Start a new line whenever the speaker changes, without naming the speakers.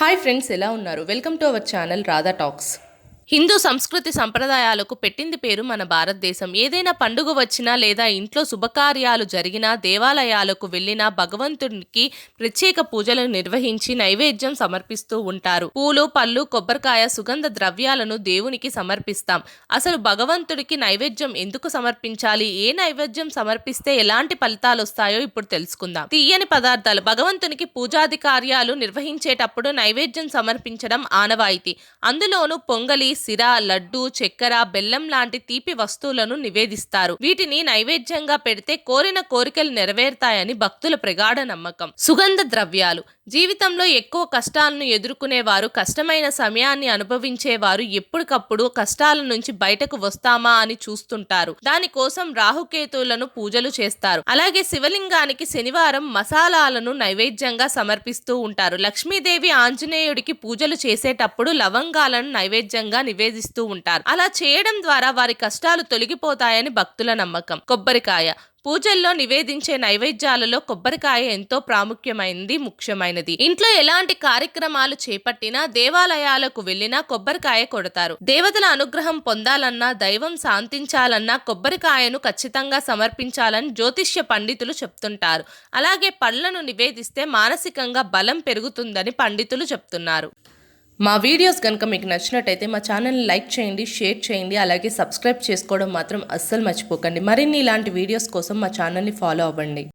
Hi friends, ఎలా ఉన్నారు? Welcome to our channel Radha talks. Hindu సంస్కృతి సంప్రదాయాలకు పెట్టింది పేరు మన భారతదేశం. ఏదైనా పండుగ వచ్చినా లేదా ఇంట్లో శుభకార్యాలు జరిగినా దేవాలయాలకు వెళ్ళినా భగవంతునికి ప్రత్యేక పూజలు నిర్వహించి నైవేద్యం సమర్పిస్తూ ఉంటారు. పూలు, పళ్ళు, కొబ్బరికాయ, సుగంధ ద్రవ్యాలను దేవునికి సమర్పిస్తాం. అసలు భగవంతుడికి నైవేద్యం ఎందుకు సమర్పించాలి? ఏ నైవేద్యం సమర్పిస్తే ఎలాంటి ఫలితాలు వస్తాయో ఇప్పుడు తెలుసుకుందాం. తీయని పదార్థాలు. భగవంతునికి పూజాది కార్యాలు నిర్వహించేటప్పుడు నైవేద్యం సమర్పించడం ఆనవాయితీ. అందులోనూ పొంగలి, సిర, లడ్డు, చక్కెర, బెల్లం లాంటి తీపి వస్తువులను నివేదిస్తారు. వీటిని నైవేద్యంగా పెడితే కోరిన కోరికలు నెరవేరుతాయని భక్తుల ప్రగాఢ నమ్మకం. సుగంధ ద్రవ్యాలు. జీవితంలో ఎక్కువ కష్టాలను ఎదుర్కొనేవారు, కష్టమైన సమయాన్ని అనుభవించేవారు ఎప్పటికప్పుడు కష్టాల నుంచి బయటకు వస్తామా అని చూస్తుంటారు. దానికోసం రాహుకేతువులను పూజలు చేస్తారు. అలాగే శివలింగానికి శనివారం మసాలాలను నైవేద్యంగా సమర్పిస్తూ ఉంటారు. లక్ష్మీదేవి, ఆంజనేయుడికి పూజలు చేసేటప్పుడు లవంగాలను నైవేద్యంగా నివేదిస్తూ ఉంటారు. అలా చేయడం ద్వారా వారి కష్టాలు తొలగిపోతాయని భక్తుల నమ్మకం. కొబ్బరికాయ. పూజల్లో నివేదించే నైవేద్యాలలో కొబ్బరికాయ ఎంతో ప్రాముఖ్యమైనది, ముఖ్యమైనది. ఇంట్లో ఎలాంటి కార్యక్రమాలు చేపట్టినా, దేవాలయాలకు వెళ్ళినా కొబ్బరికాయ కొడతారు. దేవతల అనుగ్రహం పొందాలన్నా, దైవం శాంతించాలన్నా కొబ్బరికాయను ఖచ్చితంగా సమర్పించాలని జ్యోతిష్య పండితులు చెప్తుంటారు. అలాగే పళ్ళను నివేదిస్తే మానసికంగా బలం పెరుగుతుందని పండితులు చెప్తున్నారు. మా వీడియోస్ కనుక మీకు నచ్చినట్టయితే మా ఛానల్ని లైక్ చేయండి, షేర్ చేయండి, అలాగే సబ్స్క్రైబ్ చేసుకోవడం మాత్రం అస్సలు మర్చిపోకండి. మరిన్ని ఇలాంటి వీడియోస్ కోసం మా ఛానల్ని ఫాలో అవ్వండి.